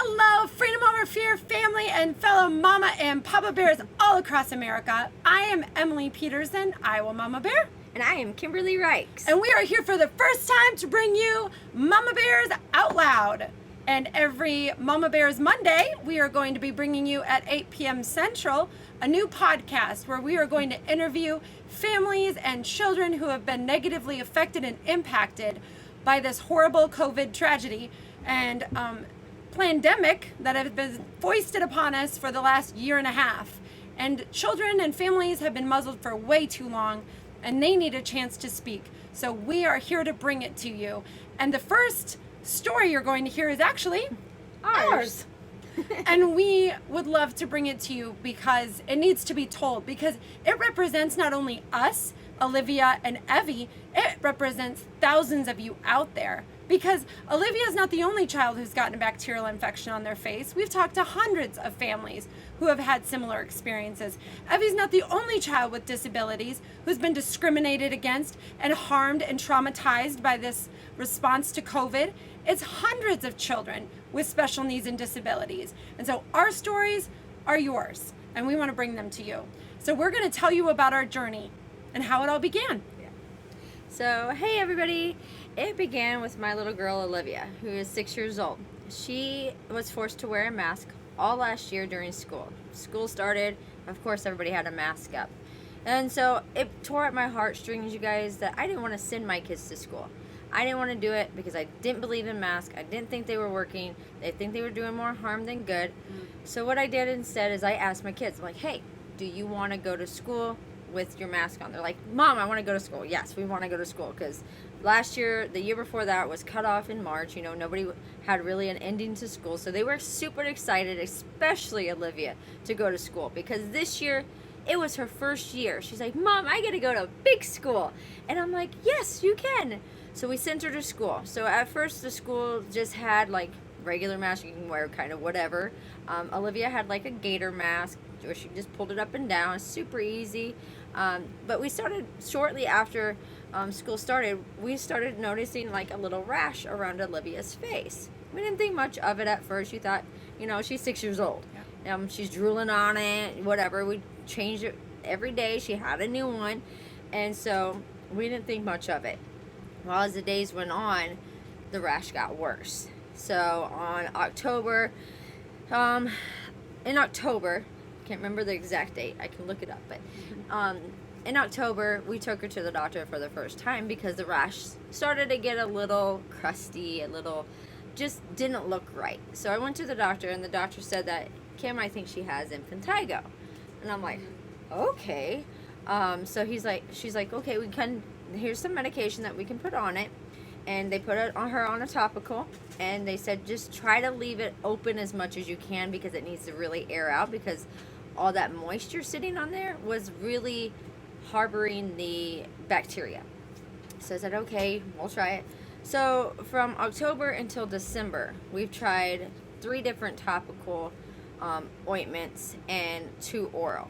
Hello, Freedom Over Fear family and fellow mama and papa bears all across America. I am Emily Peterson, Iowa Mama Bear. And I am Kimberly Rikes. And we are here for the first time to bring you Mama Bears Out Loud. And every Mama Bears Monday, we are going to be bringing you at 8 p.m. Central a new podcast where we are going to interview families and children who have been negatively affected and impacted by this horrible COVID tragedy and pandemic that has been foisted upon us for the last year and a half. And children and families have been muzzled for way too long, and they need a chance to speak. So we are here to bring it to you. And the first story you're going to hear is actually ours. And we would love to bring it to you because it needs to be told, because it represents not only us, Olivia and Evie, it represents thousands of you out there. Because Olivia is not the only child who's gotten a bacterial infection on their face. We've talked to hundreds of families who have had similar experiences. Evie's not the only child with disabilities who's been discriminated against and harmed and traumatized by this response to COVID. It's hundreds of children with special needs and disabilities. And so our stories are yours, and we want to bring them to you. So we're going to tell you about our journey and how it all began. So, hey everybody. It began with my little girl Olivia, who is 6 years old. She was forced to wear a mask all last year during school. School started, of course everybody had a mask up. And so it tore at my heartstrings, you guys, that I didn't want to send my kids to school. I didn't want to do it because I didn't believe in masks. I didn't think they were working. I think they were doing more harm than good. So what I did instead is I asked my kids, I'm like, hey, do you want to go to school with your mask on? They're like, Mom, I want to go to school. Yes, we want to go to school, because last year, the year before that, was cut off in March. You know, nobody had really an ending to school, so they were super excited, especially Olivia, to go to school, because this year it was her first year. She's like, Mom, I get to go to big school. And I'm like, yes, you can. So we sent her to school. So at first the school just had like regular mask you can wear, kind of whatever. Olivia had like a gator mask where she just pulled it up and down, super easy. But we started shortly after school started, we started noticing like a little rash around Olivia's face. We didn't think much of it at first. You thought, you know, she's 6 years old. Yeah. She's drooling on it, whatever. We changed it every day. She had a new one. And so we didn't think much of it. Well, as the days went on, the rash got worse. So on October, in October, can't remember the exact date, I can look it up, but in October we took her to the doctor for the first time because the rash started to get a little crusty, a little just didn't look right. So I went to the doctor, and the doctor said that, Kim, I think she has impetigo. And I'm like, okay. So she's like, okay, here's some medication that we can put on it. And they put it on her on a topical, and they said just try to leave it open as much as you can because it needs to really air out, because all that moisture sitting on there was really harboring the bacteria. So I said, okay, we'll try it. So from October until December, we've tried 3 different topical ointments and 2 oral.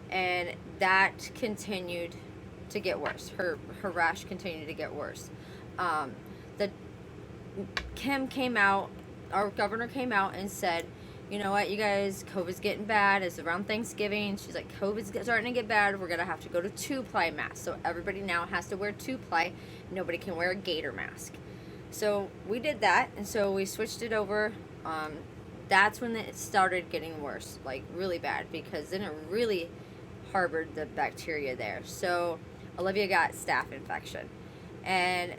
And that continued to get worse. Her rash continued to get worse. Kim came out, our governor came out and said, you know what, you guys, COVID's getting bad. It's around Thanksgiving. She's like, COVID's starting to get bad. We're going to have to go to 2-ply masks. So everybody now has to wear 2-ply. Nobody can wear a gator mask. So we did that, and so we switched it over. That's when it started getting worse, like really bad, because then it really harbored the bacteria there. So Olivia got staph infection, and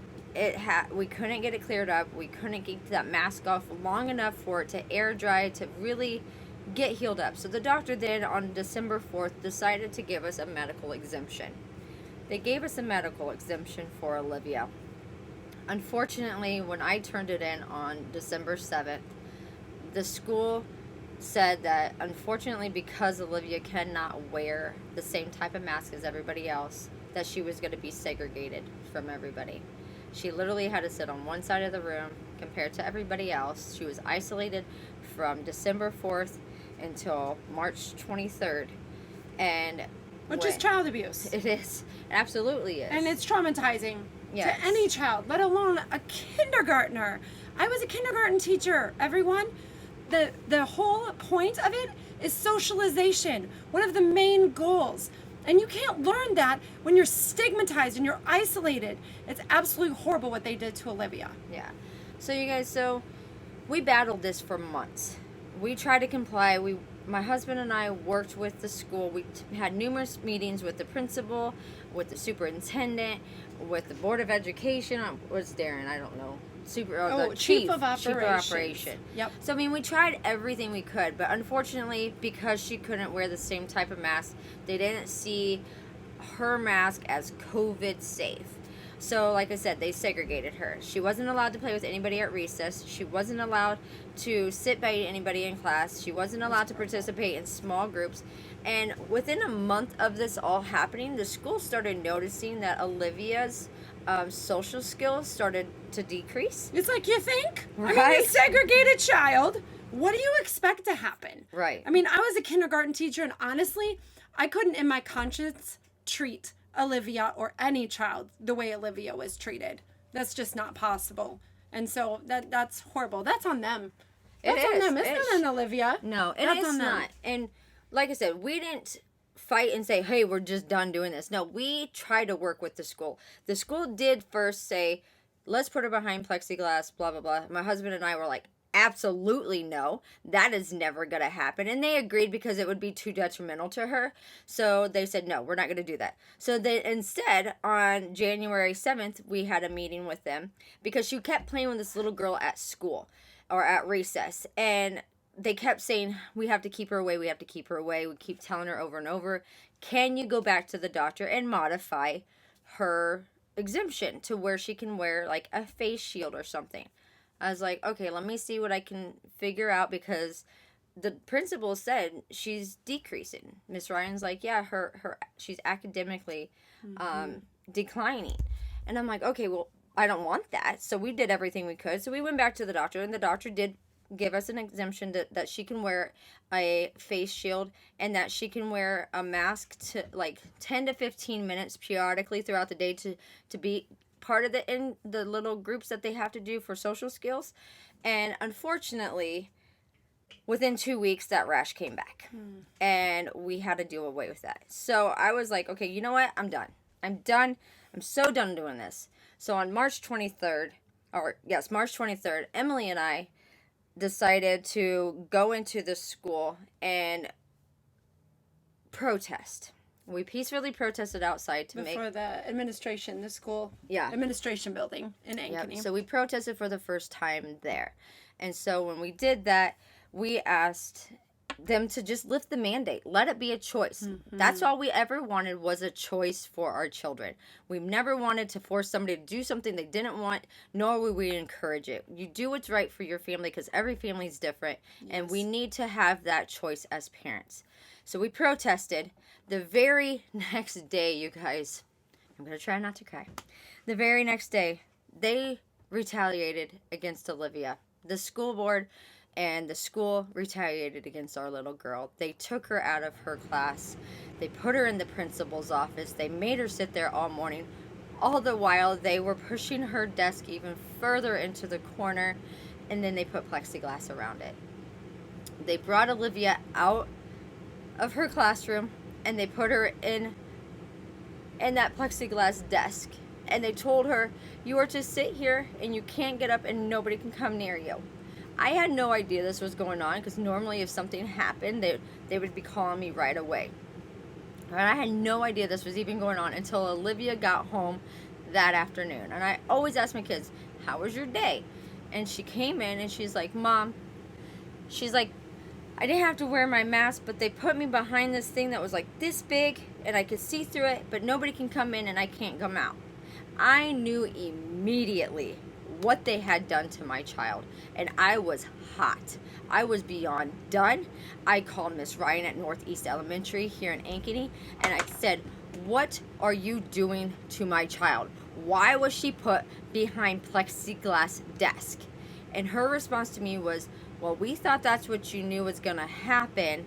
we couldn't get it cleared up. We couldn't get that mask off long enough for it to air dry to really get healed up. So the doctor then on December 4th decided to give us a medical exemption. They gave us a medical exemption for Olivia. Unfortunately, when I turned it in on December 7th, the school said that unfortunately, because Olivia cannot wear the same type of mask as everybody else, that she was going to be segregated from everybody. She literally had to sit on one side of the room compared to everybody else. She was isolated from December 4th until March 23rd. Which is child abuse. It is. It absolutely is. And it's traumatizing Yes. to any child, let alone a kindergartner. I was a kindergarten teacher, everyone. the whole point of it is socialization, one of the main goals. And you can't learn that when you're stigmatized and you're isolated. It's absolutely horrible what they did to Olivia. Yeah. So you guys, we battled this for months. We tried to comply. My husband and I worked with the school. We had numerous meetings with the principal, with the superintendent, with the board of education. Was Darren? I don't know. The chief of operations. Chief of operation. Yep. So I mean, we tried everything we could, but unfortunately, because she couldn't wear the same type of mask, they didn't see her mask as COVID safe. So, like I said, they segregated her. She wasn't allowed to play with anybody at recess. She wasn't allowed to sit by anybody in class. She wasn't allowed to participate in small groups. And within a month of this all happening, the school started noticing that Olivia's social skills started to decrease. It's like, you think? Right? I mean, a segregated child, what do you expect to happen? Right. I mean, I was a kindergarten teacher, and honestly, I couldn't in my conscience treat Olivia or any child the way Olivia was treated. That's just not possible. And so that's horrible. That's on them. That's on them. It's not on Olivia. No, That's it's on them. not. And like I said, we didn't fight and say, hey, we're just done doing this. No, we tried to work with the school. The school did first say, let's put her behind plexiglass, blah, blah, blah. My husband and I were like, absolutely no, that is never going to happen. And they agreed because it would be too detrimental to her. So they said, no, we're not going to do that. So they instead, on January 7th, we had a meeting with them because she kept playing with this little girl at school or at recess. And they kept saying, we have to keep her away. We have to keep her away. We keep telling her over and over, can you go back to the doctor and modify her exemption to where she can wear like a face shield or something? I was like, okay, let me see what I can figure out because the principal said she's decreasing. Miss Ryan's like, yeah, she's academically declining. And I'm like, okay, well, I don't want that. So we did everything we could. So we went back to the doctor, and the doctor did give us an exemption that she can wear a face shield and that she can wear a mask to like 10 to 15 minutes periodically throughout the day to be part of the little groups that they have to do for social skills. And unfortunately, within 2 weeks, that rash came back and we had to do away with that. So I was like, okay, you know what? I'm done. I'm so done doing this. So on March 23rd, Emily and I decided to go into the school and protest. We peacefully protested outside before the administration, the school administration building in Ankeny. Yep. So we protested for the first time there. And so when we did that, we asked them to just lift the mandate. Let it be a choice. Mm-hmm. That's all we ever wanted was a choice for our children. We never wanted to force somebody to do something they didn't want, nor would we encourage it. You do what's right for your family because every family is different, and we need to have that choice as parents. So we protested. The very next day, you guys, I'm going to try not to cry. The very next day, they retaliated against Olivia. The school board and the school retaliated against our little girl. They took her out of her class. They put her in the principal's office. They made her sit there all morning. All the while, they were pushing her desk even further into the corner, and then they put plexiglass around it. They brought Olivia out of her classroom, and they put her in that plexiglass desk. And they told her, you are to sit here, and you can't get up, and nobody can come near you. I had no idea this was going on, because normally if something happened, they would be calling me right away. And I had no idea this was even going on until Olivia got home that afternoon. And I always ask my kids, how was your day? And she came in, and she's like, Mom, she's like, I didn't have to wear my mask, but they put me behind this thing that was like this big, and I could see through it, but nobody can come in, and I can't come out. I knew immediately what they had done to my child, and I was hot. I was beyond done. I called Miss Ryan at Northeast Elementary here in Ankeny, and I said, what are you doing to my child? Why was she put behind plexiglass desk? And her response to me was, well, we thought that's what you knew was going to happen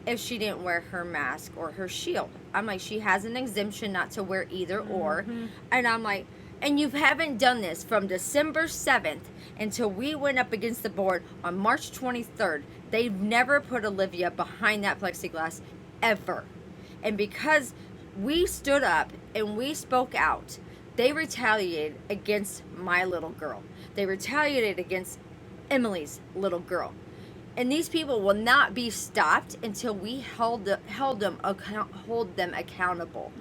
if she didn't wear her mask or her shield. I'm like, she has an exemption not to wear either or. And I'm like, And you haven't done this from December 7th until we went up against the board on March 23rd. They've never put Olivia behind that plexiglass ever. And because we stood up and we spoke out, they retaliated against my little girl. They retaliated against Emily's little girl. And these people will not be stopped until we hold them accountable.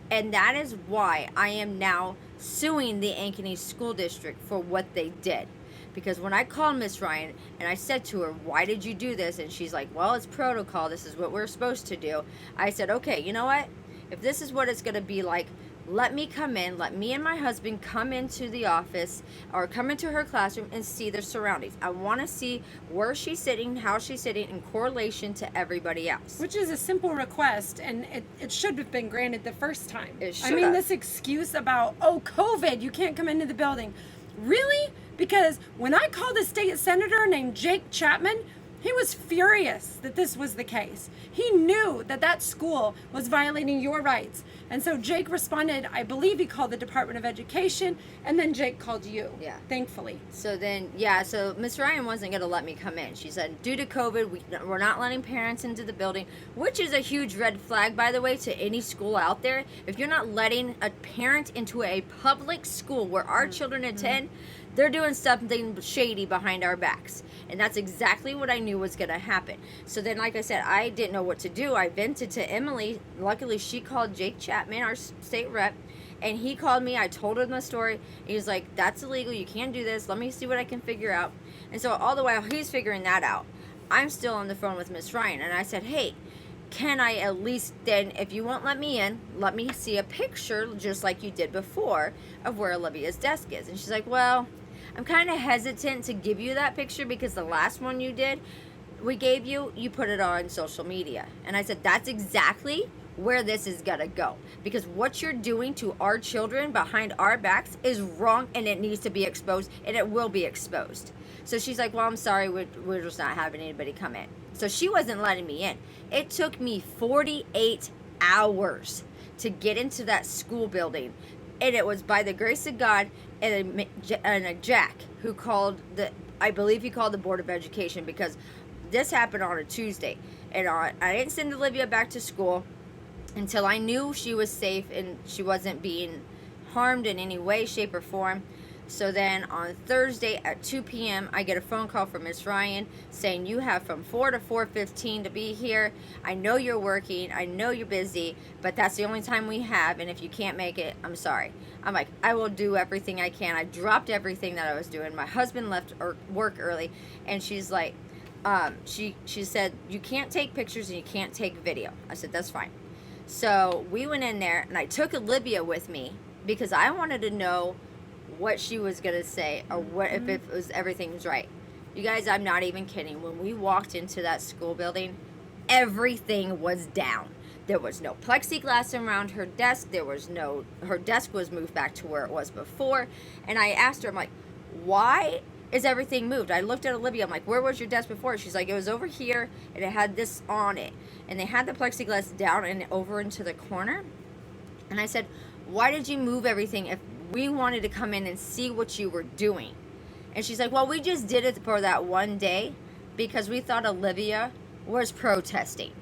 And that is why I am now suing the Ankeny School District for what they did. Because when I called Miss Ryan and I said to her, why did you do this? And she's like, well, it's protocol. This is what we're supposed to do. I said, okay, you know what? If this is what it's going to be like, let me come in, let me and my husband come into the office or come into her classroom and see the surroundings. I want to see where she's sitting, how she's sitting in correlation to everybody else. Which is a simple request, and it should have been granted the first time. It should I mean, have. this excuse about, oh, COVID, you can't come into the building. Really? Because when I called a state senator named Jake Chapman, he was furious that this was the case. He knew that that school was violating your rights. And so Jake responded, I believe he called the Department of Education, and then Jake called you, Yeah. thankfully. So then, so Miss Ryan wasn't going to let me come in. She said, due to COVID, we're not letting parents into the building, which is a huge red flag, by the way, to any school out there. If you're not letting a parent into a public school where our children attend, they're doing something shady behind our backs. And that's exactly what I knew was going to happen. So then, like I said, I didn't know what to do. I vented to Emily. Luckily, she called Jake Chapman, our state rep, and he called me. I told him the story. He was like, that's illegal. You can't do this. Let me see what I can figure out. And so all the while he's figuring that out, I'm still on the phone with Miss Ryan. And I said, hey, can I at least then, if you won't let me in, let me see a picture just like you did before of where Olivia's desk is. And she's like, well, I'm kind of hesitant to give you that picture because the last one we gave you, you put it on social media. And I said, that's exactly where this is gonna go. Because what you're doing to our children behind our backs is wrong, and it needs to be exposed, and it will be exposed. So she's like, well, I'm sorry, we're just not having anybody come in. So she wasn't letting me in. It took me 48 hours to get into that school building. And it was by the grace of God and a Jack who called I believe he called the Board of Education, because this happened on a Tuesday. And I didn't send Olivia back to school until I knew she was safe and she wasn't being harmed in any way, shape, or form. So then on Thursday at 2 p.m., I get a phone call from Miss Ryan saying, you have from 4 to 4:15 to be here. I know you're working. I know you're busy, but that's the only time we have. And if you can't make it, I'm sorry. I'm like, I will do everything I can. I dropped everything that I was doing. My husband left work early, and she's like, she said, you can't take pictures and you can't take video. I said, that's fine. So we went in there, and I took Olivia with me because I wanted to know what she was gonna say, or what if it was everything was right. You guys, I'm not even kidding. When we walked into that school building, everything was down. There was no plexiglass around her desk. Her desk was moved back to where it was before. And I asked her, I'm like, why is everything moved? I looked at Olivia, I'm like, where was your desk before? She's like, it was over here, and it had this on it. And they had the plexiglass down and over into the corner. And I said, why did you move everything if we wanted to come in and see what you were doing? And she's like, well, we just did it for that one day because we thought Olivia was protesting.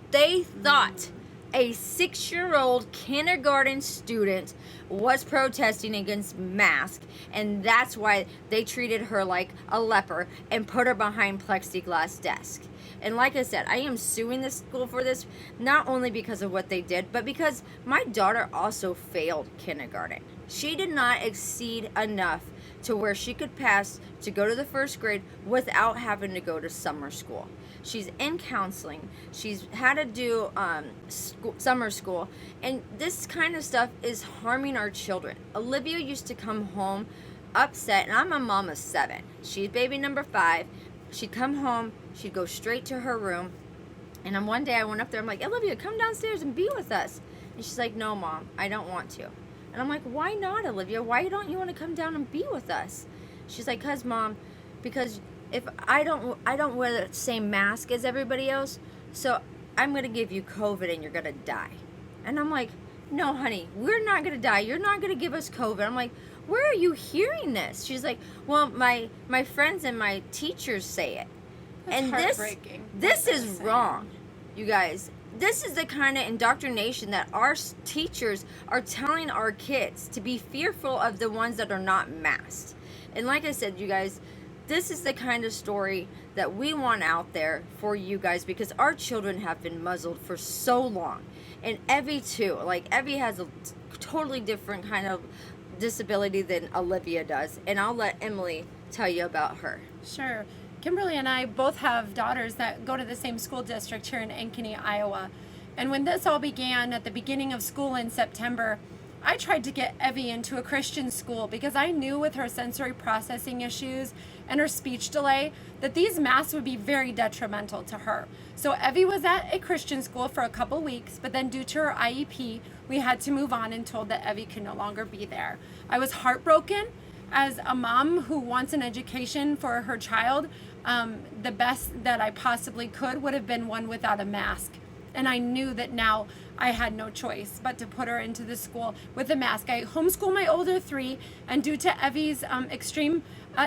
They thought a 6-year-old kindergarten student was protesting against masks, and that's why they treated her like a leper and put her behind plexiglass desk. And like I said, I am suing this school for this, not only because of what they did, but because my daughter also failed kindergarten. She did not exceed enough to where she could pass to go to the first grade without having to go to summer school. She's in counseling. She's had to do summer school. And this kind of stuff is harming our children. Olivia used to come home upset, and I'm a mom of 7. She's baby number 5. She'd come home, she'd go straight to her room. And then one day I went up there, I'm like, Olivia, come downstairs and be with us. And she's like, no, Mom, I don't want to. And I'm like, why not, Olivia? Why don't you want to come down and be with us? She's like, Mom, because if I don't wear the same mask as everybody else, so I'm going to give you COVID and you're going to die. And I'm like, no, honey, we're not going to die. You're not going to give us COVID. I'm like, where are you hearing this? She's like, well, my friends and my teachers say it. That's And heartbreaking, this what is they're saying. wrong, you guys. This is the kind of indoctrination that our teachers are telling our kids, to be fearful of the ones that are not masked. And like I said, you guys, this is the kind of story that we want out there for you guys, because our children have been muzzled for so long. And Evie too. Like, Evie has a totally different kind of disability than Olivia does. And I'll let Emily tell you about her. Sure. Kimberly and I both have daughters that go to the same school district here in Ankeny, Iowa. And when this all began at the beginning of school in September, I tried to get Evie into a Christian school because I knew with her sensory processing issues and her speech delay that these masks would be very detrimental to her. So Evie was at a Christian school for a couple weeks, but then due to her IEP, we had to move on and told that Evie could no longer be there. I was heartbroken. As a mom who wants an education for her child, the best that I possibly could would have been one without a mask. And I knew that now I had no choice but to put her into the school with a mask. I homeschool my older three, and due to Evie's extreme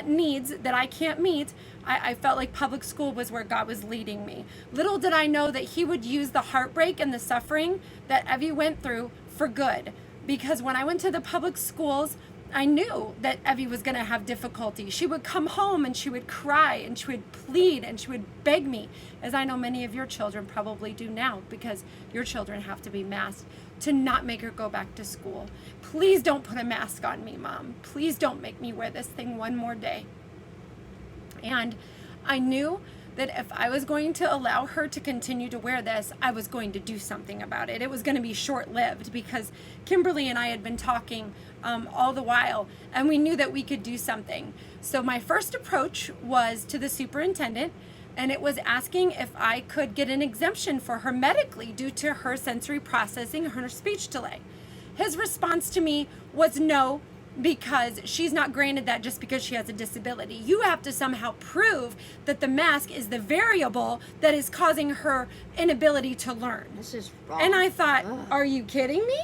needs that I can't meet, I felt like public school was where God was leading me. Little did I know that He would use the heartbreak and the suffering that Evie went through for good. Because when I went to the public schools, I knew that Evie was going to have difficulty. She would come home and she would cry and she would plead and she would beg me, as I know many of your children probably do now, because your children have to be masked, to not make her go back to school. Please don't put a mask on me, Mom. Please don't make me wear this thing one more day. And I knew that if I was going to allow her to continue to wear this, I was going to do something about it. It was going to be short-lived, because Kimberly and I had been talking all the while, and we knew that we could do something. So my first approach was to the superintendent, and it was asking if I could get an exemption for her medically due to her sensory processing, her speech delay. His response to me was no, because she's not granted that just because she has a disability. You have to somehow prove that the mask is the variable that is causing her inability to learn. This is wrong. And I thought, Ugh. are you kidding me?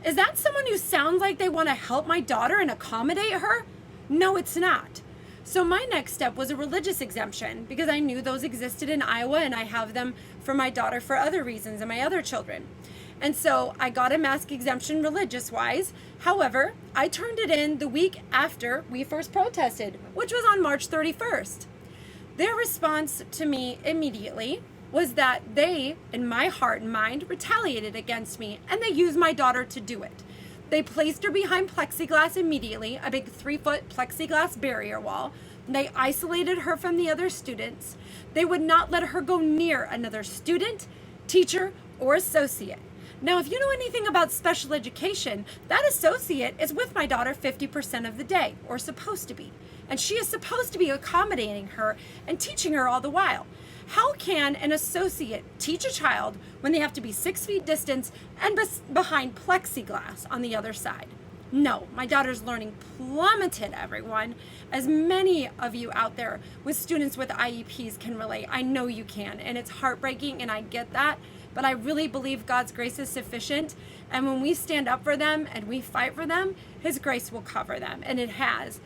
Is that someone who sounds like they want to help my daughter and accommodate her? No, it's not. So my next step was a religious exemption, because I knew those existed in Iowa, and I have them for my daughter for other reasons and my other children. And so I got a mask exemption religious-wise. However, I turned it in the week after we first protested, which was on March 31st. Their response to me immediately was that they, in my heart and mind, retaliated against me, and they used my daughter to do it. They placed her behind plexiglass immediately, a big 3-foot plexiglass barrier wall. They isolated her from the other students. They would not let her go near another student, teacher, or associate. Now, if you know anything about special education, that associate is with my daughter 50% of the day, or supposed to be. And she is supposed to be accommodating her and teaching her all the while. How can an associate teach a child when they have to be 6 feet distance and behind plexiglass on the other side? No, my daughter's learning plummeted, everyone. As many of you out there with students with IEPs can relate. I know you can, and it's heartbreaking, and I get that. But I really believe God's grace is sufficient. And when we stand up for them and we fight for them, His grace will cover them. And it has.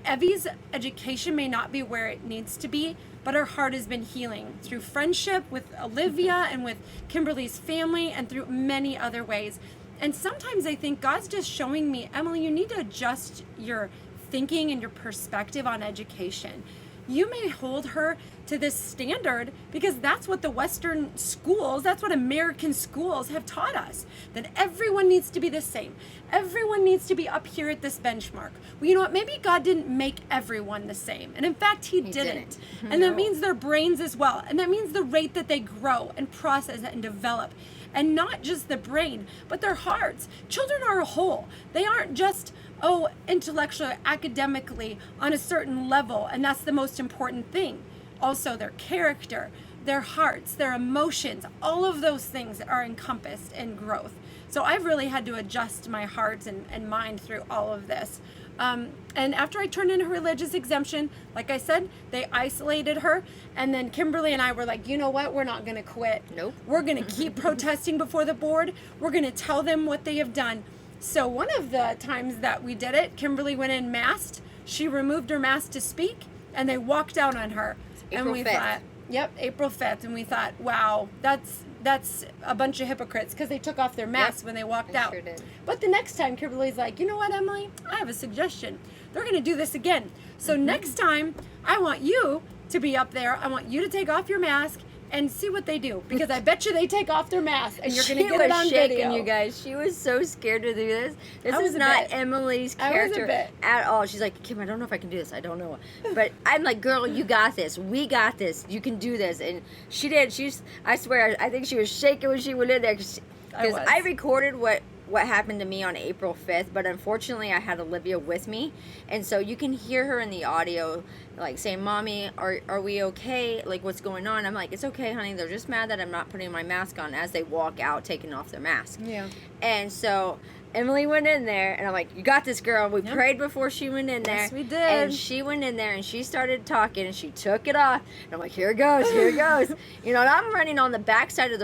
Evie's education may not be where it needs to be, but her heart has been healing through friendship with Olivia and with Kimberly's family, and through many other ways. And sometimes I think God's just showing me, Emily, you need to adjust your thinking and your perspective on education. You may hold her to this standard because that's what the Western schools, that's what American schools have taught us, that everyone needs to be the same. Everyone needs to be up here at this benchmark. Well, you know what? Maybe God didn't make everyone the same. And in fact, He didn't. And that means their brains as well. And that means the rate that they grow and process and develop. And not just the brain, but their hearts. Children are a whole. They aren't just, intellectually, academically on a certain level, and that's the most important thing. Also, their character, their hearts, their emotions, all of those things are encompassed in growth. So I've really had to adjust my heart and mind through all of this. And after I turned in her religious exemption, like I said, they isolated her. And then Kimberly and I were like, you know what? We're not going to quit. Nope. We're going to keep protesting before the board. We're going to tell them what they have done. So one of the times that we did it, Kimberly went in masked. She removed her mask to speak, and they walked out on her. April and we 5th. thought, yep, April 5th. And we thought, wow, that's a bunch of hypocrites because they took off their masks when they walked I out. sure did. But the next time, Kimberly's like, you know what, Emily? I have a suggestion. They're going to do this again. So next time, I want you to be up there. I want you to take off your mask and see what they do. Because I bet you they take off their mask and you're going to get it on She was shaking, video. you guys. She was so scared to do this. This I was is a not bit. Emily's I was a character bit. at all. She's like, Kim, I don't know if I can do this. I don't know. But I'm like, girl, you got this. We got this. You can do this. And she did. I swear, I think she was shaking when she went in there. Because was. I recorded what happened to me on April 5th, but unfortunately I had Olivia with me, and so you can hear her in the audio like saying, Mommy, are we okay? Like, what's going on? I'm like, it's okay, honey. They're just mad that I'm not putting my mask on, as they walk out taking off their mask. Yeah. And so Emily went in there, and I'm like, you got this, girl. We prayed before she went in there. Yes, we did. And she went in there, and she started talking, and she took it off. And I'm like, here it goes, here it goes. You know, and I'm running on the backside of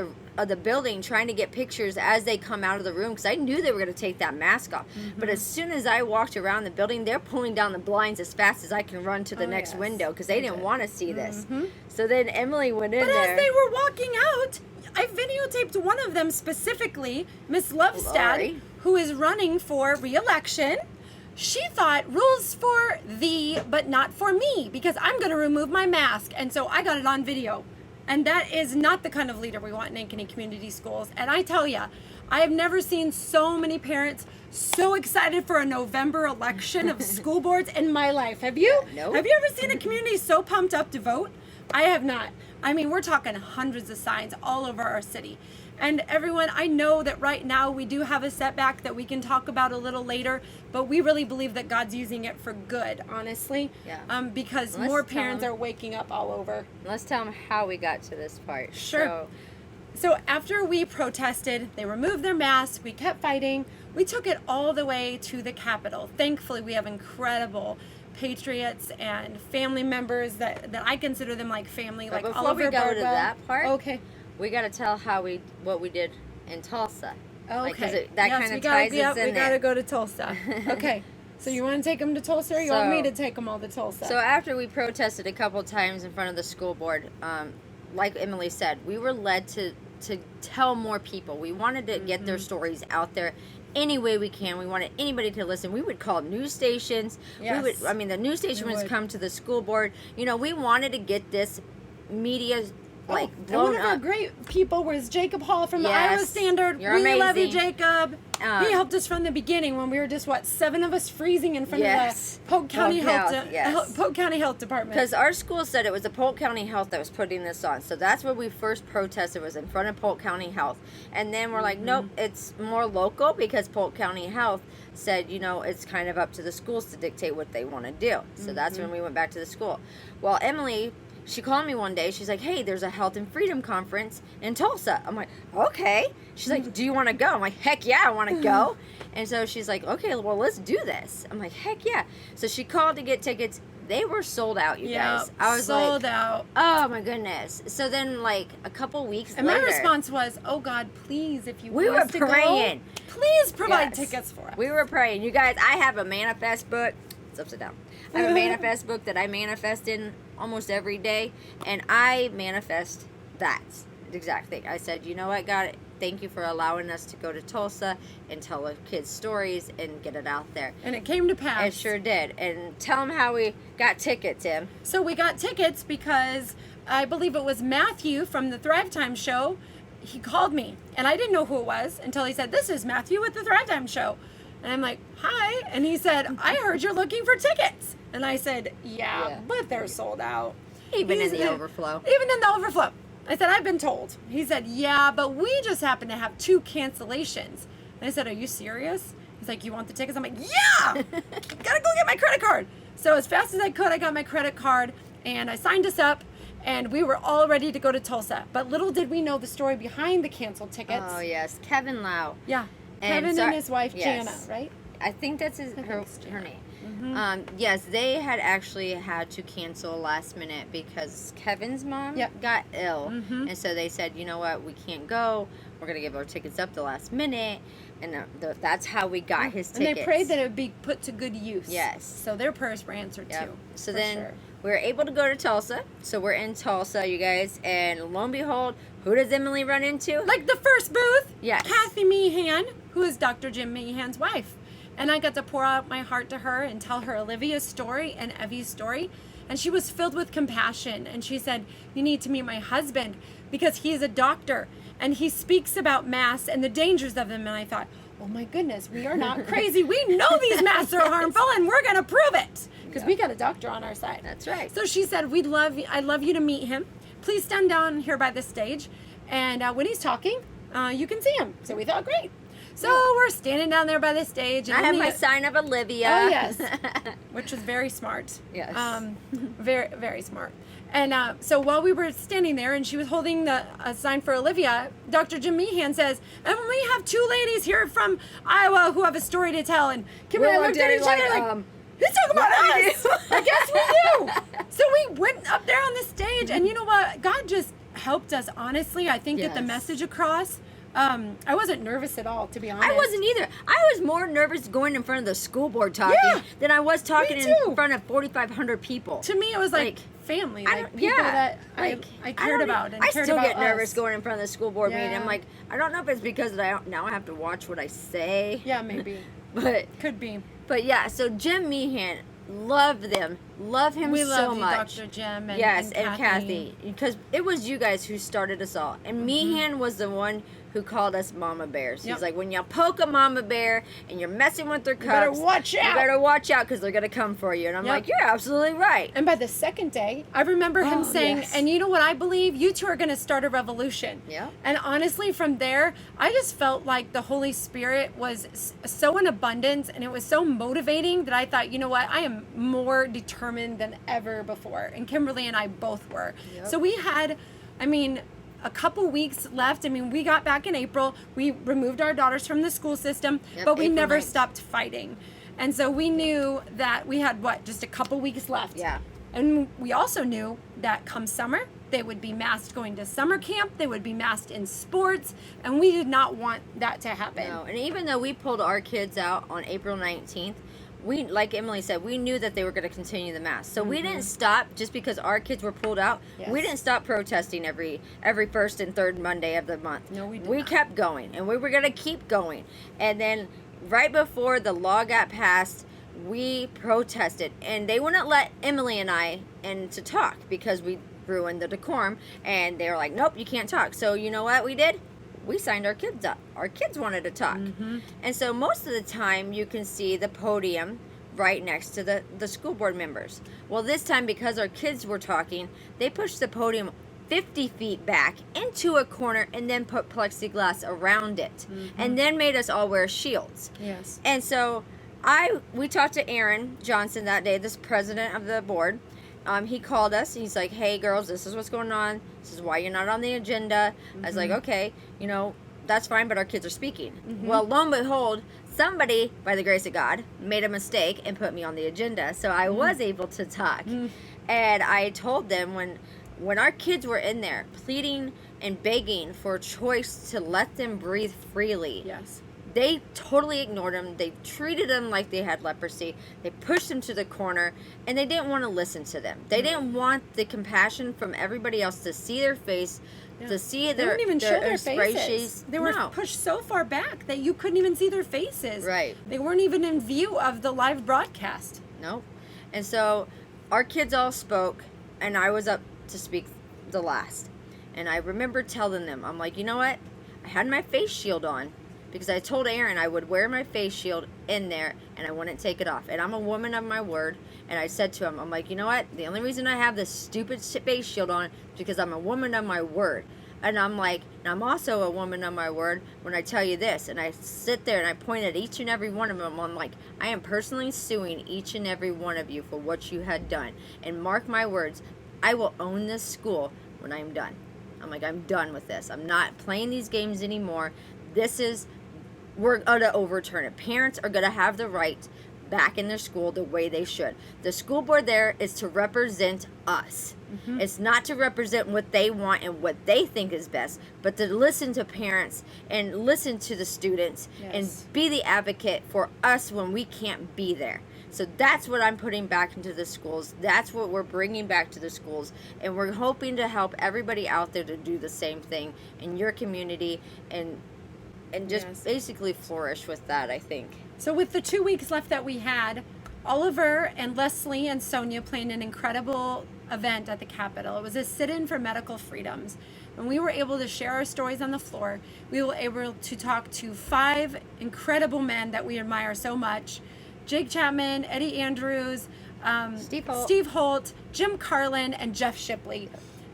the building trying to get pictures as they come out of the room, because I knew they were going to take that mask off. But as soon as I walked around the building, they're pulling down the blinds as fast as I can run to the next yes. window, because they didn't did. want to see this. So then Emily went in But there. as they were walking out, I videotaped one of them specifically, Miss Lovestad, Lori. who is running for re-election. She thought rules for thee, but not for me, because I'm going to remove my mask. And so I got it on video. And that is not the kind of leader we want in Ankeny Community Schools. And I tell you, I have never seen so many parents so excited for a November election of school boards in my life. Have you? Nope. Have you ever seen a community so pumped up to vote? I have not. I mean, we're talking hundreds of signs all over our city. And everyone, I know that right now we do have a setback that we can talk about a little later, but we really believe that God's using it for good, honestly. Yeah. Because Let's more tell parents them. are waking up all over. Let's tell them how we got to this part. Sure. So after we protested, they removed their masks, we kept fighting, we took it all the way to the Capitol. Thankfully, we have incredible patriots and family members that I consider them like family, But like before Oliver we go to Bardwell. that part, Okay. we got to tell what we did in Tulsa. Like, 'cause Okay. that Yes, kind we of gotta- ties yep, us in we there. gotta go to Tulsa. Okay. So you want to take them to Tulsa, or you want me to take them all to Tulsa? So after we protested a couple times in front of the school board, like Emily said, we were led to tell more people. We wanted to get their stories out there any way we can. We wanted anybody to listen. We would call news stations. Yes. The news station We would would. come to the school board. You know, we wanted to get this media like and blown one of our up. great people was Jacob Hall from the Yes. Iowa Standard. You're We love you, amazing. Jacob. He helped us from the beginning when we were just 7 of us freezing in front Yes. of the Polk County Polk Health, Health, yes. Polk County Health Department. Because our school said it was the Polk County Health that was putting this on. So that's where we first protested, was in front of Polk County Health. And then we're like, nope, it's more local, because Polk County Health said, you know, it's kind of up to the schools to dictate what they want to do. So that's when we went back to the school. Well, Emily, she called me one day. She's like, hey, there's a Health and Freedom Conference in Tulsa. I'm like, okay. She's like, do you want to go? I'm like, heck yeah, I want to go. And so she's like, okay, well, let's do this. I'm like, heck yeah. So she called to get tickets. They were sold out, you guys. I was sold like, out. oh my goodness. So then, like, a couple weeks And later, my response was, oh God, please, if you We want were us to praying. go, please provide Yes. tickets for us. we were praying. You guys, I have a manifest book. It's upside down. I have a manifest book that I manifest in almost every day, and I manifest that exact thing. I said, you know what, God, thank you for allowing us to go to Tulsa and tell the kids stories and get it out there. And it came to pass. It sure did. And tell them how we got tickets, Em. So we got tickets because I believe it was Matthew from the Thrive Time show. He called me, and I didn't know who it was until he said, this is Matthew with the Thrive Time show. And I'm like, hi. And he said, I heard you're looking for tickets. And I said, yeah. But they're sold out. Even in He's- the overflow. Even in the overflow. I said, I've been told. He said, yeah, but we just happen to have 2 cancellations. And I said, are you serious? He's like, you want the tickets? I'm like, yeah! Gotta go get my credit card. So as fast as I could, I got my credit card, and I signed us up, and we were all ready to go to Tulsa. But little did we know the story behind the canceled tickets. Oh, yes. Kevin Lau. Yeah. And Kevin so- and his wife, yes. Jana, right? I think that's her it's Jana. name. Yes, they had actually had to cancel last minute because Kevin's mom Yep. got ill. Mhm. And so they said, you know what, we can't go. We're going to give our tickets up the last minute. And that's how we got his And tickets. they prayed that it would be put to good use. Yes. So their prayers were answered Yep. too. So for then sure. we were able to go to Tulsa. So we're in Tulsa, you guys. And lo and behold, who does Emily run into? Like the first booth, Yes. Kathy Meehan, who is Dr. Jim Meehan's wife. And I got to pour out my heart to her and tell her Olivia's story and Evie's story. And she was filled with compassion. And she said, you need to meet my husband because he is a doctor and he speaks about masks and the dangers of them. And I thought, oh my goodness, we are not crazy. We know these masks are harmful and we're going to prove it because we got a doctor on our side. That's right. So she said, I'd love you to meet him. Please stand down here by the stage. And when he's talking, you can see him. So we thought, great. So we're standing down there by the stage. And I have my Olivia- sign of Olivia. Oh, yes. Which was very smart. Yes. Very, very smart. And so while we were standing there and she was holding the sign for Olivia, Dr. Jim Meehan says, and we have two ladies here from Iowa who have a story to tell. And Kim and I looked at each other like, he's talking about yeah, we us. do. I guess we do. So we went up there on the stage and you know what? God just helped us, honestly, I think, get the Yes. message across. I wasn't nervous at all, to be honest. I wasn't either. I was more nervous going in front of the school board talking Yeah. than I was talking Me in too. front of 4,500 people. To me, it was like, Like, family, I like don't- people yeah, that like, I I cared don't- about and I cared still about get nervous us. going in front of the school board meeting. Yeah. I'm like, I don't know if it's because now I have to watch what I say. Yeah, maybe. But Could be. yeah, so Jim Meehan, love him We so love you, much. Dr. Jim. And, Yes, and and Kathy, because it was you guys who started us all. And Meehan was the one who called us mama bears. Yep. He's like, when you poke a mama bear and you're messing with their better cubs, watch out. You better watch out because they're going to come for you. And I'm Yep. like, you're absolutely right. And by the second day, I remember him Oh, saying, yes. and you know what I believe? You two are going to start a revolution. Yeah. And honestly, from there, I just felt like the Holy Spirit was so in abundance and it was so motivating that I thought, you know what? I am more determined than ever before. And Kimberly and I both were. Yep. So we had, a couple weeks left. We got back in April. We removed our daughters from the school system, Yep, but we April never 9th. stopped fighting. And so we knew that we had just a couple weeks left. Yeah. And we also knew that come summer, they would be masked going to summer camp, they would be masked in sports, and we did not want that to happen. No, and even though we pulled our kids out on April 19th, we, like Emily said, we knew that they were going to continue the mask. So we didn't stop just because our kids were pulled out. Yes. We didn't stop protesting every first and third Monday of the month. No, we did We not. kept going, and we were going to keep going. And then right before the law got passed, we protested, and they wouldn't let Emily and I in to talk because we ruined the decorum, and they were like, nope, you can't talk. So you know what we did? We signed our kids up. Our kids wanted to talk. And so most of the time you can see the podium right next to the school board members. Well, this time, because our kids were talking, they pushed the podium 50 feet back into a corner and then put plexiglass around it and then made us all wear shields. Yes. And so we talked to Aaron Johnson that day, this president of the board. He called us and he's like, hey girls, this is what's going on. This is why you're not on the agenda. I was like, okay, that's fine, but our kids are speaking. Well, lo and behold, somebody, by the grace of God, made a mistake and put me on the agenda. So I was able to talk. And I told them when our kids were in there pleading and begging for a choice to let them breathe freely, Yes. they totally ignored them. They treated them like they had leprosy. They pushed them to the corner, and they didn't want to listen to them. They didn't want the compassion from everybody else to see their face, to see They their wouldn't even show their faces. expressions. They were No. pushed so far back that you couldn't even see their faces. Right. They weren't even in view of the live broadcast. Nope. And so our kids all spoke, and I was up to speak the last. And I remember telling them, I'm like, you know what? I had my face shield on because I told Aaron I would wear my face shield in there and I wouldn't take it off. And I'm a woman of my word. And I said to him, I'm like, you know what? The only reason I have this stupid face shield on is because I'm a woman of my word. And I'm like, and I'm also a woman of my word when I tell you this. And I sit there and I point at each and every one of them. I'm like, I am personally suing each and every one of you for what you had done. And mark my words, I will own this school when I'm done. I'm like, I'm done with this. I'm not playing these games anymore. We're going to overturn it. Parents are going to have the right back in their school the way they should. The school board there is to represent us. It's not to represent what they want and what they think is best, but to listen to parents and listen to the students and be the advocate for us when we can't be there. So that's what I'm putting back into the schools. That's what we're bringing back to the schools. And we're hoping to help everybody out there to do the same thing in your community and just basically flourish with that, I think. So with the 2 weeks left that we had, Oliver and Leslie and Sonia planned an incredible event at the Capitol. It was a sit-in for medical freedoms. And we were able to share our stories on the floor. We were able to talk to 5 incredible men that we admire so much. Jake Chapman, Eddie Andrews, Steve Holt, Jim Carlin, and Jeff Shipley.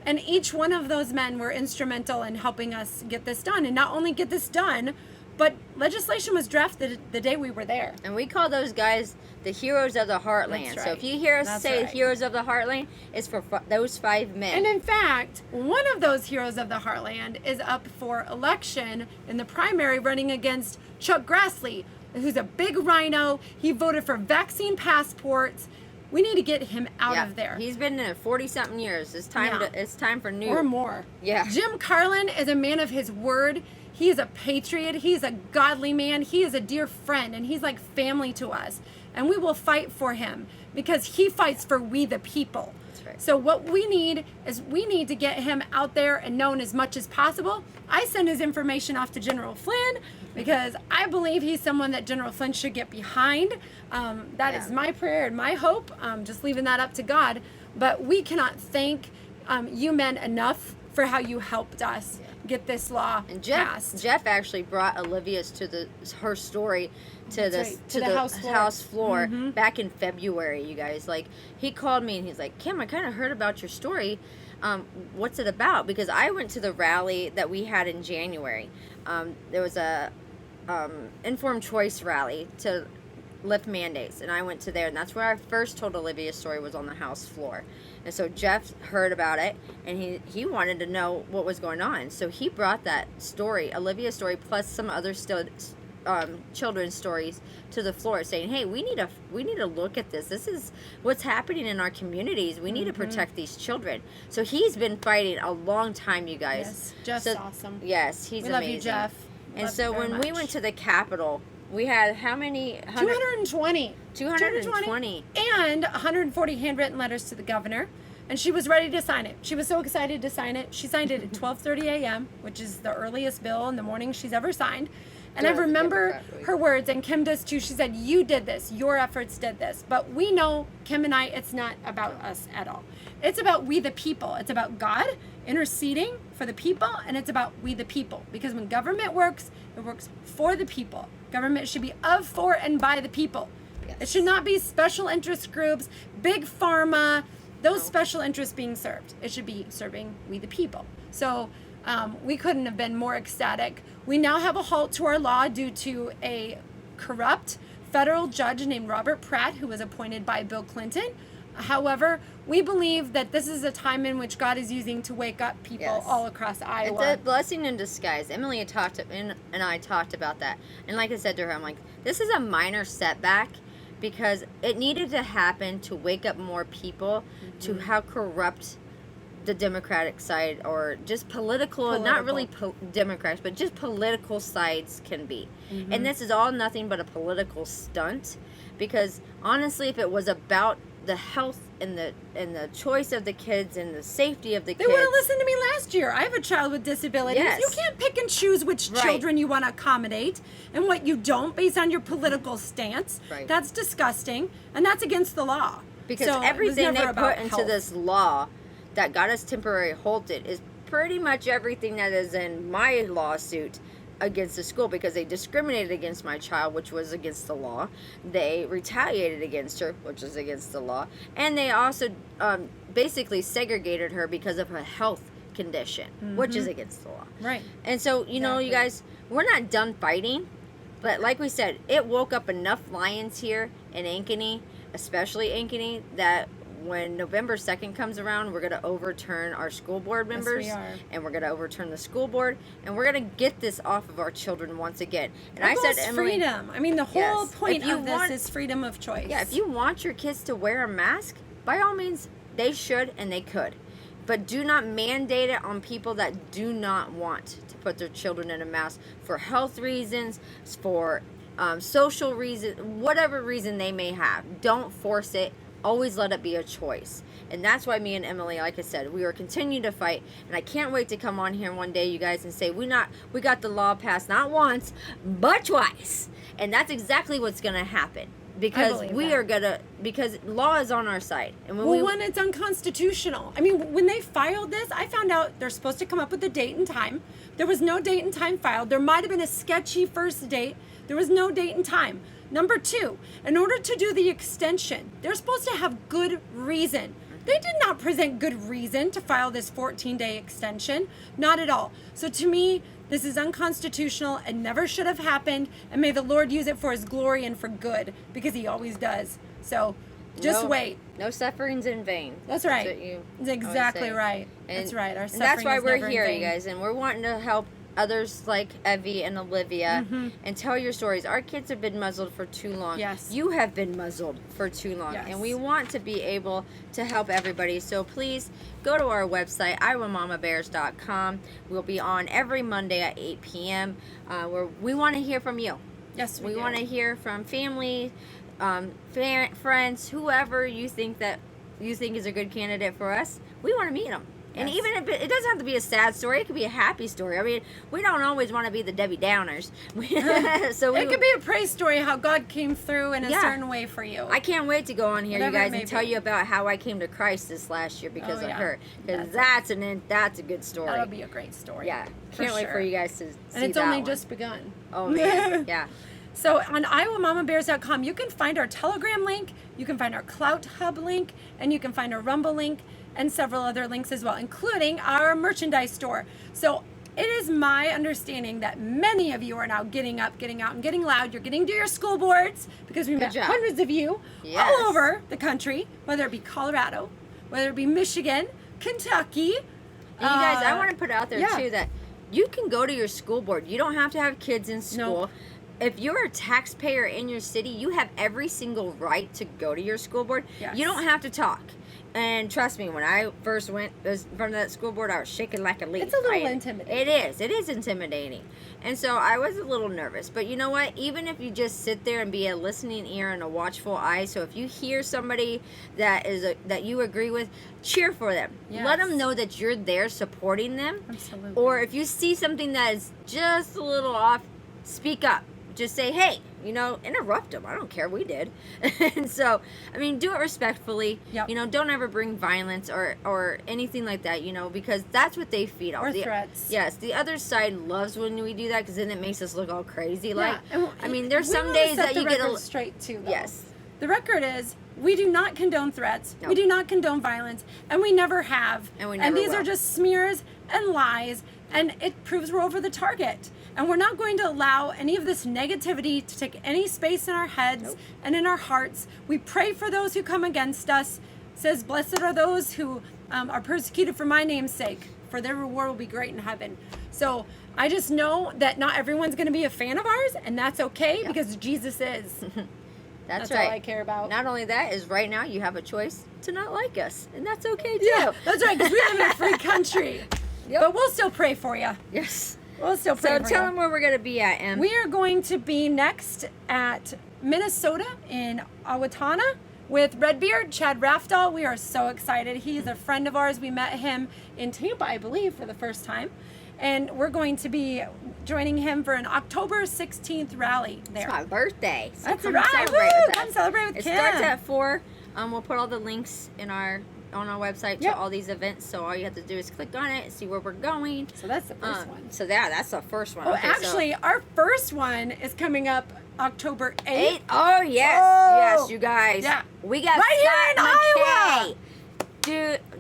And each one of those men were instrumental in helping us get this done. And not only get this done, but legislation was drafted the day we were there. And we call those guys the heroes of the heartland. That's right. So if you hear us say heroes of the heartland, it's for those 5 men. And in fact, one of those heroes of the heartland is up for election in the primary running against Chuck Grassley, who's a big rhino. He voted for vaccine passports. We need to get him out of there. He's been there 40-something years. It's time it's time for new. Or more. Yeah. Jim Carlin is a man of his word. He is a patriot. He's a godly man. He is a dear friend, and he's like family to us. And we will fight for him because he fights for we the people. That's right. So what we need is we need to get him out there and known as much as possible. I send his information off to General Flynn because I believe he's someone that General Flynn should get behind. That is my prayer and my hope. Just leaving that up to God. But we cannot thank you men enough for how you helped us get this law passed. Jeff actually brought Olivia's to her story to the house floor back in February. You guys, like, he called me and he's like, Kim, I kind of heard about your story. What's it about? Because I went to the rally that we had in January. There was a informed choice rally to lift mandates, and I went to there, and that's where I first told Olivia's story, was on the House floor. And so Jeff heard about it, and he wanted to know what was going on. So he brought that story, Olivia's story, plus some other children's stories to the floor, saying, "Hey, we need to look at this. This is what's happening in our communities. We need to protect these children." So he's been fighting a long time, you guys. Yes, Jeff's awesome. Yes, he's amazing. Love you, Jeff. And so when we went to the Capitol, we had how many? 220. 220. And 140 handwritten letters to the governor. And she was ready to sign it. She was so excited to sign it. She signed it at 12:30 a.m., which is the earliest bill in the morning she's ever signed. And I remember her words, and Kim does too. She said, "You did this. Your efforts did this." But we know, Kim and I, it's not about us at all. It's about we the people. It's about God interceding for the people, and it's about we the people. Because when government works, it works for the people. Government should be of, for, and by the people. Yes. It should not be special interest groups, big pharma, those special interests being served. It should be serving we the people. So we couldn't have been more ecstatic. We now have a halt to our law due to a corrupt federal judge named Robert Pratt, who was appointed by Bill Clinton. However, we believe that this is a time in which God is using to wake up people all across Iowa. It's a blessing in disguise. Emily and I talked about that. And like I said to her, I'm like, this is a minor setback because it needed to happen to wake up more people to how corrupt the Democratic side, or just political. Not really Democrats, but just political sides can be. And this is all nothing but a political stunt, because honestly, if it was about the health and the choice of the kids and the safety of the kids, they would have listened to me last year. I have a child with disabilities. Yes. You can't pick and choose which children you want to accommodate and what you don't based on your political stance. That's disgusting, and that's against the law. Because everything they put into this law that got us temporarily halted is pretty much everything that is in my lawsuit against the school, because they discriminated against my child, which was against the law. They retaliated against her, which is against the law. And they also basically segregated her because of her health condition, which is against the law. Right. And so, you know, you guys, we're not done fighting. But like we said, it woke up enough lions here in Ankeny, especially Ankeny, that when November 2nd comes around, we're going to overturn our school board members. Yes, we are. And we're going to overturn the school board. And we're going to get this off of our children once again. And It I said, goes Emily, freedom. I mean, the whole Yes. point If you of this want- is freedom of choice. yeah, if you want your kids to wear a mask, by all means, they should and they could. But do not mandate it on people that do not want to put their children in a mask for health reasons, for social reasons, whatever reason they may have. Don't force it. Always let it be a choice. And that's why me and Emily, like I said, we are continuing to fight. And I can't wait to come on here one day, you guys, and say we got the law passed not once, but twice. And that's exactly what's going to happen. Because because law is on our side. And when it's unconstitutional. I mean, when they filed this, I found out they're supposed to come up with a date and time. There was no date and time filed. There might have been a sketchy first date. There was no date and time. Number two, in order to do the extension, they're supposed to have good reason. They did not present good reason to file this 14-day extension. Not at all. So to me, this is unconstitutional and never should have happened. And may the Lord use it for his glory and for good, because he always does. So just wait. No suffering's in vain. That's right. That's what you That's exactly always say. right. And, That's right. Our and that's suffering why is we're never in here, you vain. guys. And we're wanting to help others like Evie and Olivia and tell your stories. Our kids have been muzzled for too long. Yes. You have been muzzled for too long. Yes. And we want to be able to help everybody. So please go to our website, iowamamabears.com. We'll be on every Monday at 8 p.m. Where we want to hear from you. Yes, We do. want to hear from family, friends, whoever you think is a good candidate for us. We want to meet them. And Yes. even if it doesn't have to be a sad story, it could be a happy story. I mean, we don't always want to be the Debbie Downers. So It could be a praise story how God came through in a Yeah. certain way for you. I can't wait to go on here, Whatever you it guys, may and tell be. you about how I came to Christ this last year because Oh, of yeah. her. Because That's that's a good story. That'll be a great story. Yeah, for can't wait sure. for you guys to see And it's that only one. just begun. Oh man, yeah. So on iowamamabears.com, you can find our Telegram link, you can find our Clout Hub link, and you can find our Rumble link, and several other links as well, including our merchandise store. So it is my understanding that many of you are now getting up, getting out, and getting loud. You're getting to your school boards, because we met job. hundreds of you Yes. all over the country, whether it be Colorado, whether it be Michigan, Kentucky. And you guys, I want to put out there yeah. too that you can go to your school board. You don't have to have kids in school. Nope. If you're a taxpayer in your city, you have every single right to go to your school board. Yes. You don't have to talk. And trust me, when I first went in front of that school board, I was shaking like a leaf. It's a little intimidating. It is intimidating. And so I was a little nervous. But you know what? Even if you just sit there and be a listening ear and a watchful eye, so if you hear somebody that you agree with, cheer for them. Yes. Let them know that you're there supporting them. Absolutely. Or if you see something that is just a little off, speak up. Just say, hey, interrupt them. I don't care. We did. And so, I mean, do it respectfully. Yep. Don't ever bring violence or anything like that, because that's what they feed off. Or threats. Yes. The other side loves when we do that because then it makes us look all crazy. Like, and I mean, there's we some wanna days set that the you get record straight too. Though. Yes. The record is we do not condone threats. No. We do not condone violence, and we never have. And we never these will. are just smears and lies, and it proves we're over the target. And we're not going to allow any of this negativity to take any space in our heads Nope. and in our hearts. We pray for those who come against us. It says, "Blessed are those who are persecuted for my name's sake, for their reward will be great in heaven." So I just know that not everyone's going to be a fan of ours, and that's okay because Jesus is. That's all right. I care about. Not only that is right now you have a choice to not like us, and that's okay too. Yeah, that's right, because we live in a free country. Yep. But we'll still pray for you. Yes. We'll still pray So for tell you. them where we're gonna be at, Em. We are going to be next at Minnesota in Owatonna with Redbeard, Chad Rafdahl. We are so excited. He's a friend of ours. We met him in Tampa, I believe, for the first time. And we're going to be joining him for an October 16th rally there. It's my birthday. So That's come right. Celebrate Woo! with Come us. celebrate with It Kim. starts at 4. We'll put all the links on our website Yep. to all these events. So all you have to do is click on it, see where we're going. So that's the first one. So that's the first one. Oh, Okay, so- actually, our first one is coming up October 8th. 8. Oh yes, Oh! yes, you guys. Yeah. We got Right here Scott in McKay. Iowa.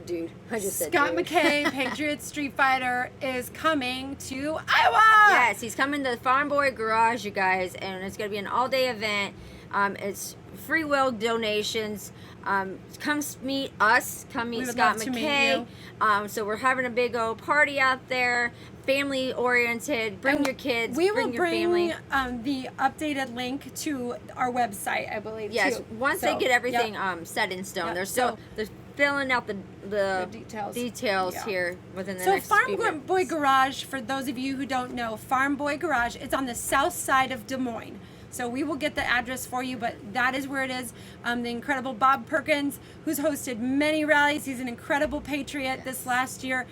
Dude, I just said Scott dude. McKay, Patriot Street Fighter, is coming to Iowa. Yes, he's coming to the Farm Boy Garage, you guys, and it's going to be an all-day event. It's free will donations. Come meet us. Come meet We would Scott love to meet McKay. you. So we're having a big old party out there. Family oriented. Bring And your kids. We will bring your family. the updated link to our website, I believe. Yes, too. once So, they get everything yep. set in stone, Yep, they're so- they're filling out the details. Yeah. here within the So next Farm few minutes. Boy Garage, for those of you who don't know, Farm Boy Garage, it's on the south side of Des Moines. So we will get the address for you, but that is where it is. The incredible Bob Perkins, who's hosted many rallies. He's an incredible patriot this last year.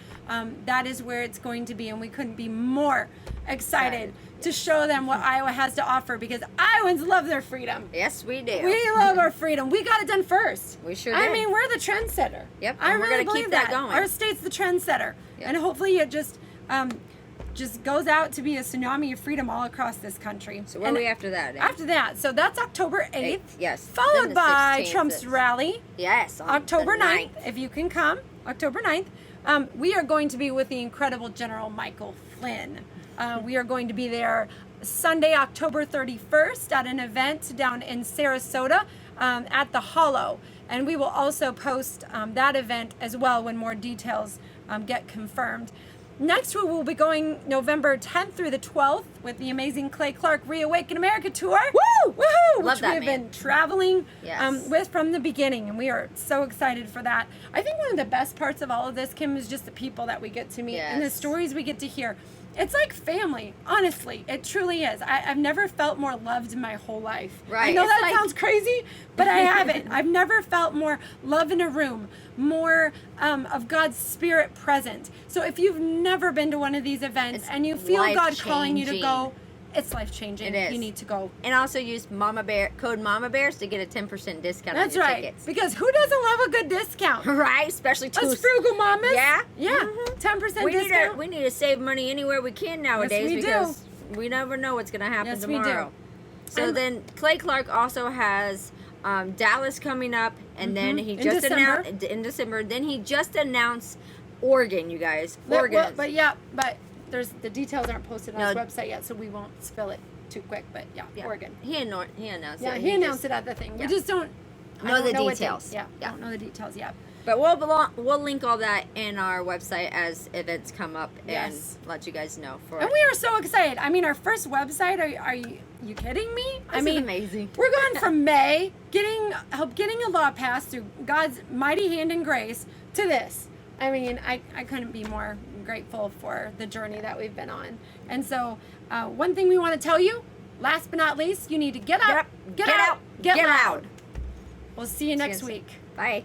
That is where it's going to be, and we couldn't be more excited to show them what Iowa has to offer, because Iowans love their freedom. Yes, we do. We love our freedom. We got it done first. We sure I did. mean, we're the trendsetter. Yep, I and we're really gonna keep believe that going. Our state's the trendsetter, Yep. and hopefully it just goes out to be a tsunami of freedom all across this country. So where are And we after that? After that, so that's October 8th. Yes. Then Followed the by 16th Trump's is- rally, Yes. On October the 9th. If you can come, October 9th. We are going to be with the incredible General Michael Flynn. We are going to be there Sunday, October 31st at an event down in Sarasota at the Hollow. And we will also post that event as well when more details get confirmed. Next, we will be going November 10th through the 12th with the amazing Clay Clark Reawaken America Tour. Woo! Woohoo! Love Which that we have man. been traveling Yes. with from the beginning, and we are so excited for that. I think one of the best parts of all of this, Kim, is just the people that we get to meet and the Yes. stories we get to hear. It's like family, honestly. It truly is. I've never felt more loved in my whole life. I Right. know It's that like- sounds crazy, but I haven't. I've never felt more love in a room, more of God's Spirit present. So if you've never been to one of these events It's and you feel God calling you to life-changing. go, it's life-changing. It is. You need to go. And also use code Mama Bears to get a 10% discount That's on your right. tickets. Because who doesn't love a good discount? Right, especially to Us frugal mamas. Yeah. Yeah. Mhm. 10% we discount. need to save money anywhere we can nowadays we do. because we never know what's going to happen Yes, we do. tomorrow. So And- then Clay Clark also has Dallas coming up, and then he In just December. announced in December. Then he just announced Oregon, you guys. But, Oregon. well, but yeah, but there's the details aren't posted on No. his website yet, so we won't spill it too quick. But yeah, Yeah. Oregon. He announced Yeah, it. he announced it at the thing. yeah. We just don't I Know don't the know what they- details. Yeah, Yeah. don't know the details yet. But we'll link all that in our website as events come up and Yes. let you guys know. For And we are so excited. I mean, our first website. Are you kidding me? I This is mean, amazing. We're going from May getting a law passed through God's mighty hand and grace to this. I mean, I couldn't be more grateful for the journey that we've been on. And so, one thing we want to tell you, last but not least, you need to get up, Get up, get get out, out, get get loud. loud. We'll see you next you. week. Bye.